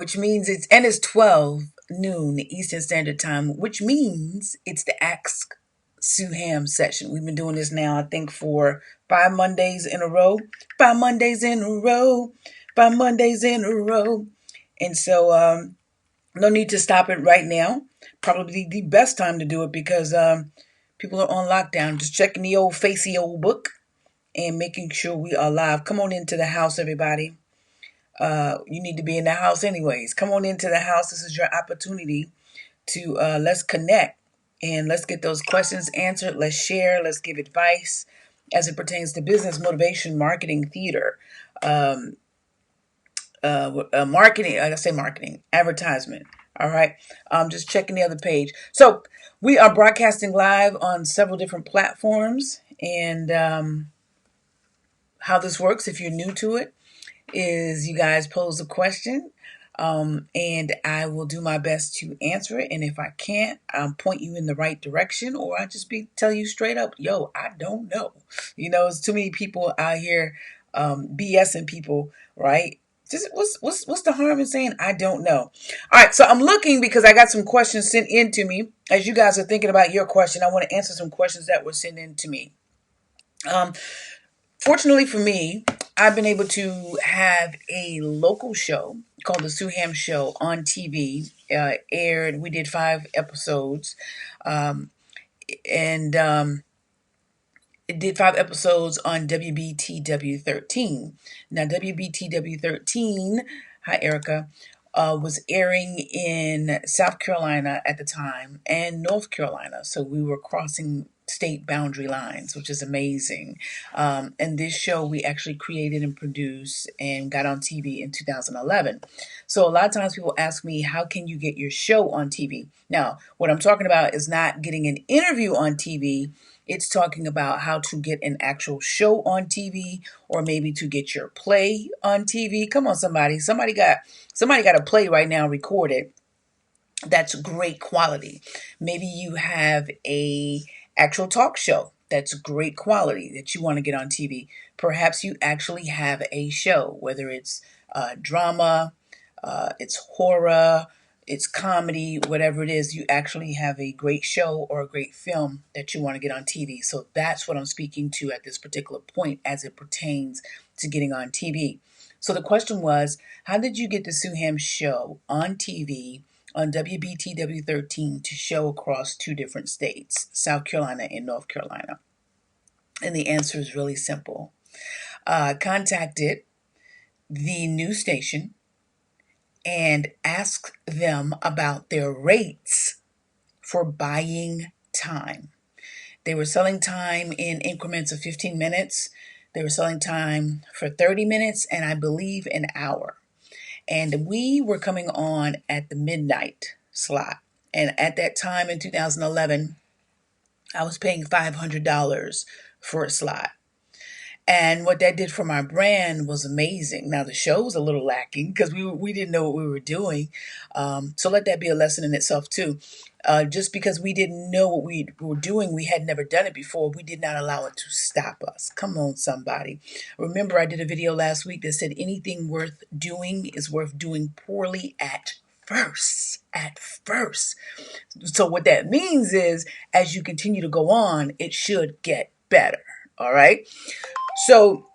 which means it's 12 noon Eastern Standard Time, which means it's the Ask Sueham session. We've been doing this now, I think, for 5 Mondays in a row. 5 Mondays in a row. 5 Mondays in a row. And so, no need to stop it right now. Probably the best time to do it because people are on lockdown. Just checking the old facey old book and making sure we are live. Come on into the house, everybody. You need to be in the house anyways. Come on into the house. This is your opportunity to let's connect and let's get those questions answered. Let's share. Let's give advice as it pertains to business, motivation, marketing, theater, marketing. Like I say, marketing, advertisement. All right. Just checking the other page. So we are broadcasting live on several different platforms, and how this works, if you're new to it, is you guys pose a question, and I will do my best to answer it. And if I can't, I'll point you in the right direction, or I'll just tell you straight up, yo, I don't know. It's too many people out here BSing people, right? Just what's the harm in saying I don't know? All right, so I'm looking because I got some questions sent in to me. As you guys are thinking about your question, I want to answer some questions that were sent in to me. Fortunately for me, I've been able to have a local show called the Sueham Show on TV. Aired. We did 5 episodes, and it did 5 episodes on WBTW 13. Now, WBTW 13, hi Erica, was airing in South Carolina at the time and North Carolina. So we were crossing state boundary lines, which is amazing. And this show we actually created and produced and got on TV in 2011. So a lot of times people ask me, how can you get your show on TV? Now, what I'm talking about is not getting an interview on TV. It's talking about how to get an actual show on TV, or maybe to get your play on TV. Come on, somebody. Somebody got a play right now recorded that's great quality. Maybe you have a actual talk show that's great quality that you want to get on TV. Perhaps you actually have a show, whether it's drama, it's horror, it's comedy, whatever it is. You actually have a great show or a great film that you want to get on TV. So that's what I'm speaking to at this particular point as it pertains to getting on TV. So the question was, how did you get the Sueham show on TV on WBTW 13 to show across 2 different states, South Carolina and North Carolina? And the answer is really simple. Contacted the news station and asked them about their rates for buying time. They were selling time in increments of 15 minutes. They were selling time for 30 minutes and I believe an hour. And we were coming on at the midnight slot. And at that time in 2011, I was paying $500 for a slot. And what that did for my brand was amazing. Now, the show was a little lacking because we didn't know what we were doing. So let that be a lesson in itself, too. Just because we didn't know what we were doing, we had never done it before, we did not allow it to stop us. Come on, somebody. Remember, I did a video last week that said anything worth doing is worth doing poorly at first. At first. So what that means is, as you continue to go on, it should get better. All right? So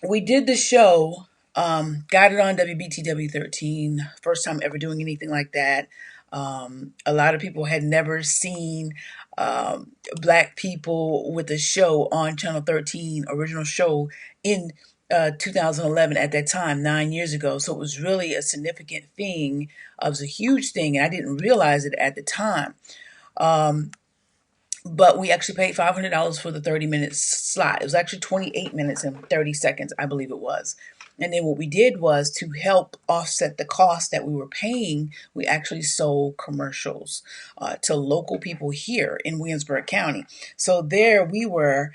we did the show, got it on WBTW 13, first time ever doing anything like that. A lot of people had never seen black people with a show on Channel 13, original show in 2011 at that time, 9 years ago. So it was really a significant thing. It was a huge thing, and I didn't realize it at the time. But we actually paid $500 for the 30-minute slot. It was actually 28 minutes and 30 seconds, I believe it was. And then what we did was, to help offset the cost that we were paying, we actually sold commercials to local people here in Williamsburg County. So there we were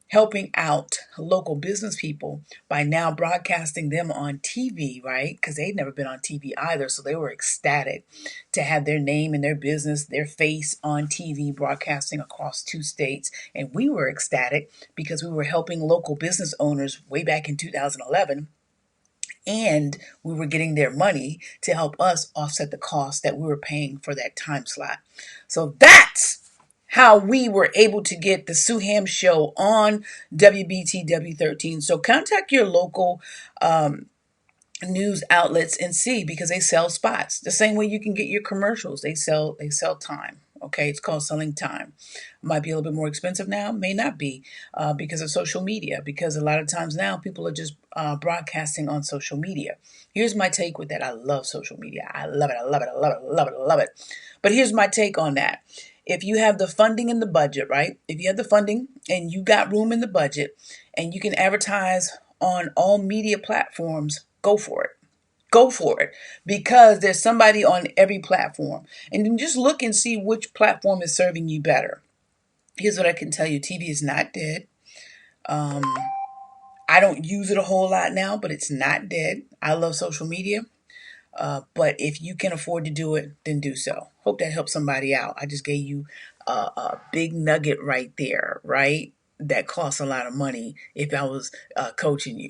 helping out local business people by now broadcasting them on TV, right? Because they'd never been on TV either. So they were ecstatic to have their name and their business, their face on TV broadcasting across 2 states. And we were ecstatic because we were helping local business owners way back in 2011 and we were getting their money to help us offset the cost that we were paying for that time slot. So that's how we were able to get the Sueham show on WBTW13. So contact your local news outlets and see, because they sell spots the same way you can get your commercials. They sell time. Okay, it's called selling time. Might be a little bit more expensive now, may not be, because of social media, because a lot of times now people are just broadcasting on social media. Here's my take with that. I love social media. I love it. I love it. I love it. I love it. I love it. But here's my take on that. If you have the funding in the budget, right? If you have the funding and you got room in the budget and you can advertise on all media platforms, go for it. Go for it, because there's somebody on every platform. And then just look and see which platform is serving you better. Here's what I can tell you. TV is not dead. I don't use it a whole lot now, but it's not dead. I love social media. But if you can afford to do it, then do so. Hope that helps somebody out. I just gave you a big nugget right there, right? That costs a lot of money if I was coaching you.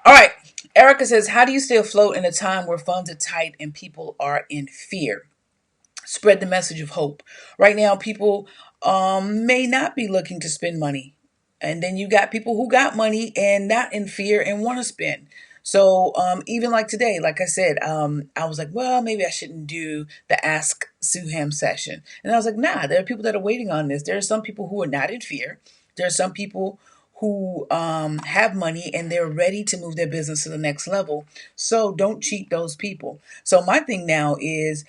All right. Erica says, how do you stay afloat in a time where funds are tight and people are in fear? Spread the message of hope. Right now, people may not be looking to spend money. And then you got people who got money and not in fear and want to spend. So even like today, like I said, I was like, well, maybe I shouldn't do the Ask Sueham session. And I was like, nah, there are people that are waiting on this. There are some people who are not in fear. There are some people who have money and they're ready to move their business to the next level. So don't cheat those people. So my thing now is,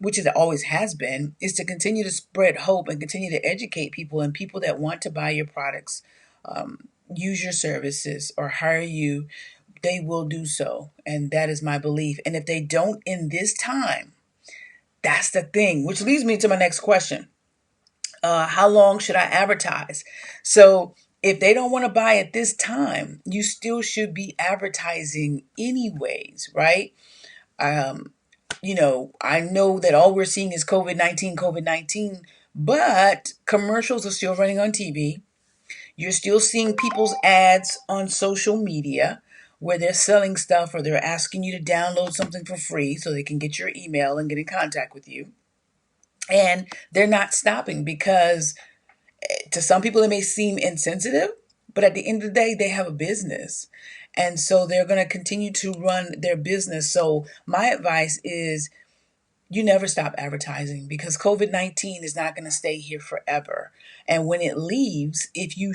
which it always has been, is to continue to spread hope and continue to educate people, and people that want to buy your products, use your services, or hire you, they will do so. And that is my belief. And if they don't in this time, that's the thing, which leads me to my next question. How long should I advertise? So if they don't want to buy at this time, you still should be advertising anyways, right? I know that all we're seeing is COVID-19, but commercials are still running on TV. You're still seeing people's ads on social media where they're selling stuff, or they're asking you to download something for free so they can get your email and get in contact with you. And they're not stopping, because to some people it may seem insensitive, but at the end of the day, they have a business. And so they're going to continue to run their business. So my advice is, you never stop advertising, because COVID-19 is not going to stay here forever. And when it leaves, if you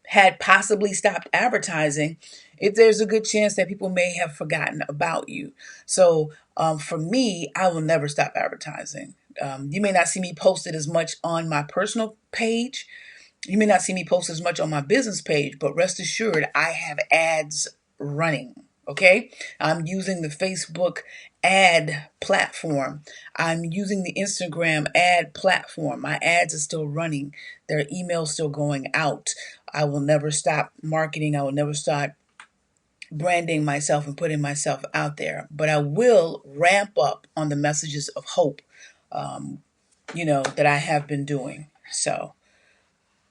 had possibly stopped advertising, if there's a good chance that people may have forgotten about you. So for me, I will never stop advertising. You may not see me posted as much on my personal page. You may not see me post as much on my business page, but rest assured, I have ads running. Okay, I'm using the Facebook ad platform. I'm using the Instagram ad platform. My ads are still running. Their emails still going out. I will never stop marketing. I will never stop branding myself and putting myself out there. But I will ramp up on the messages of hope, that I have been doing. So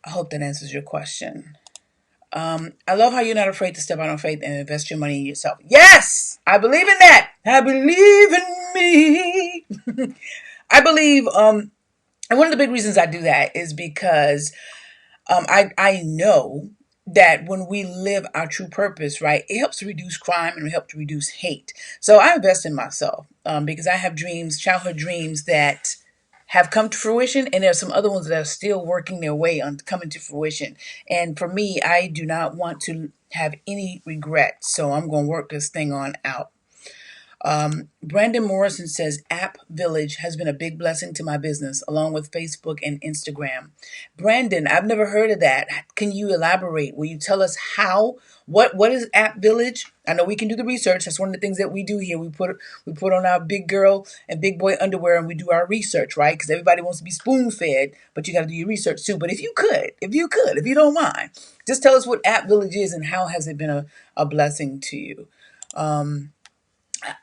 I hope that answers your question. I love how you're not afraid to step out on faith and invest your money in yourself. Yes, I believe in that. I believe in me. I believe, and one of the big reasons I do that is because I know that when we live our true purpose, right, it helps to reduce crime and it helps to reduce hate. So I invest in myself because I have dreams, childhood dreams that have come to fruition, and there's some other ones that are still working their way on coming to fruition. And for me, I do not want to have any regrets, so I'm going to work this thing on out. Brandon Morrison says, App Village has been a big blessing to my business, along with Facebook and Instagram. Brandon, I've never heard of that. Can you elaborate? Will you tell us how? What is App Village? I know we can do the research. That's one of the things that we do here. We put on our big girl and big boy underwear and we do our research, right? Because everybody wants to be spoon fed, but you got to do your research too. But if you don't mind, just tell us what App Village is and how has it been a blessing to you.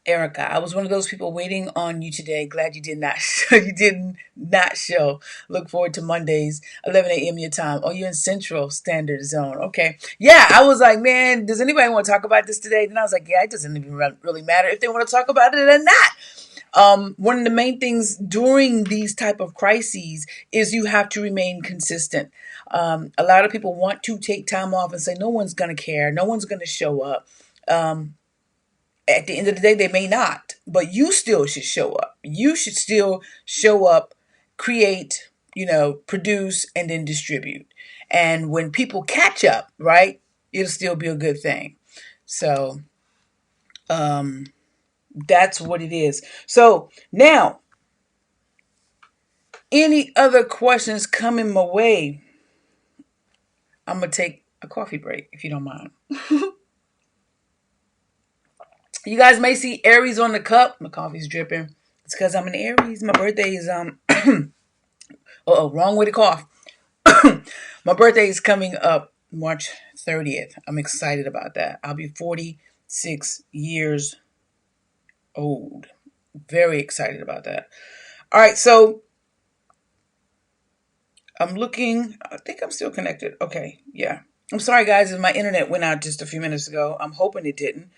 Erica, I was one of those people waiting on you today. Glad you did not show. You did not show. Look forward to Mondays, 11 a.m. your time. Oh, you're in Central Standard Zone. Okay. Yeah, I was like, man, does anybody want to talk about this today? And I was like, yeah, it doesn't even really matter if they want to talk about it or not. One of the main things during these type of crises is you have to remain consistent. A lot of people want to take time off and say no one's going to care, no one's going to show up. At the end of the day, they may not, but you still should show up. You should still show up, create, produce, and then distribute. And when people catch up, right, it'll still be a good thing. So that's what it is. So now, any other questions coming my way? I'm going to take a coffee break, if you don't mind. You guys may see Aries on the cup. My coffee's dripping. It's because I'm an Aries. My birthday is wrong way to cough. My birthday is coming up March 30th. I'm excited about that. I'll be 46 years old. Very excited about that. All right, so I'm looking. I think I'm still connected. Okay, yeah. I'm sorry, guys, if my internet went out just a few minutes ago. I'm hoping it didn't.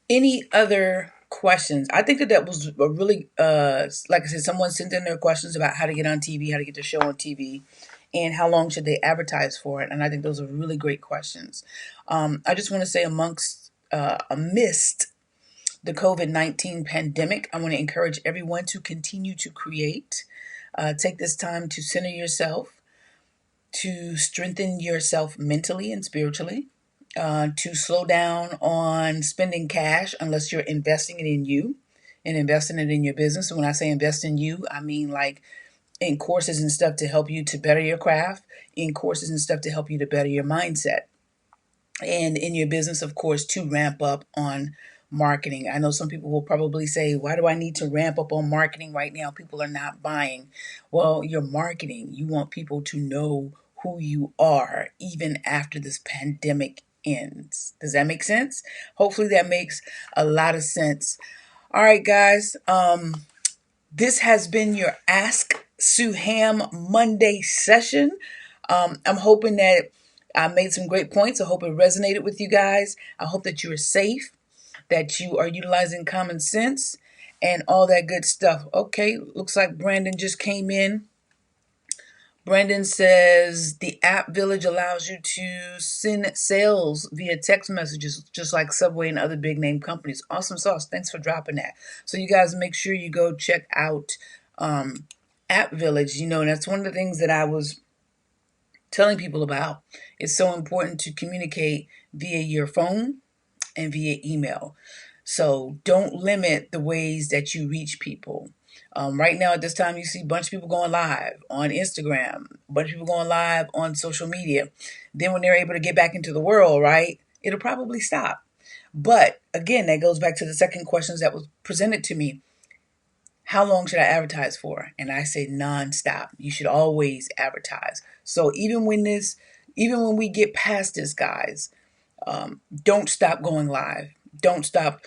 Any other questions? I think that was a really, like I said, someone sent in their questions about how to get on TV, how to get the show on TV, and how long should they advertise for it. And I think those are really great questions. I just want to say amidst the COVID-19 pandemic, I want to encourage everyone to continue to create. Take this time to center yourself, to strengthen yourself mentally and spiritually. To slow down on spending cash unless you're investing it in you and investing it in your business. And when I say invest in you, I mean like in courses and stuff to help you to better your craft, in courses and stuff to help you to better your mindset. And in your business, of course, to ramp up on marketing. I know some people will probably say, why do I need to ramp up on marketing right now? People are not buying. Well, you're marketing. You want people to know who you are even after this pandemic ends. Does that make sense? Hopefully that makes a lot of sense. All right, guys. This has been your Ask Sueham Monday session. I'm hoping that I made some great points. I hope it resonated with you guys. I hope that you are safe, that you are utilizing common sense and all that good stuff. Okay, looks like Brandon just came in. Brandon says the app Village allows you to send sales via text messages, just like Subway and other big name companies. Awesome sauce. Thanks for dropping that. So you guys make sure you go check out App Village. That's one of the things that I was telling people about. It's so important to communicate via your phone and via email. So don't limit the ways that you reach people. Right now at this time, you see a bunch of people going live on Instagram, a bunch of people going live on social media. Then when they're able to get back into the world, right, it'll probably stop. But again, that goes back to the second questions that was presented to me. How long should I advertise for? And I say nonstop. You should always advertise. So even when we get past this, guys, don't stop going live. Don't stop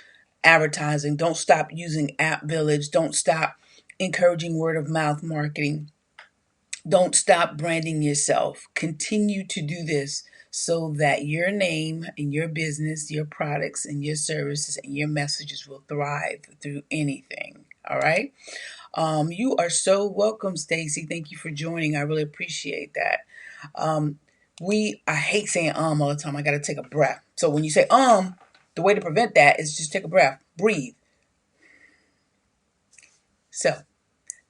advertising. Don't stop using App Village. Don't stop encouraging word of mouth marketing. Don't stop branding yourself. Continue to do this so that your name and your business, your products and your services and your messages will thrive through anything. All right. You are so welcome, Stacy. Thank you for joining. I really appreciate that. I hate saying all the time. I got to take a breath. So when you say the way to prevent that is just take a breath, breathe. So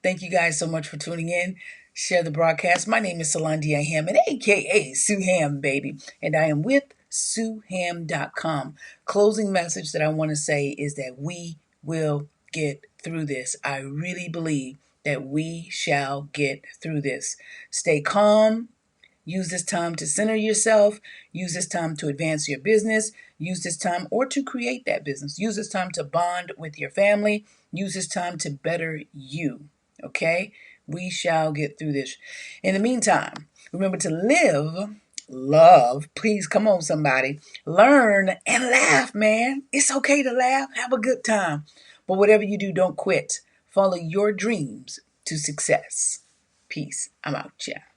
thank you guys so much for tuning in. Share the broadcast. My name is Solandia Hammond, aka Sueham, baby, and I am with sueham.com. Closing message that I want to say is that we will get through this. I really believe that we shall get through this. Stay calm. Use this time to center yourself. Use this time to advance your business. Use this time or to create that business. Use this time to bond with your family. Use this time to better you. Okay? We shall get through this. In the meantime, remember to live love. Please, come on, somebody. Learn and laugh, man. It's okay to laugh. Have a good time. But whatever you do, don't quit. Follow your dreams to success. Peace. I'm out, yeah.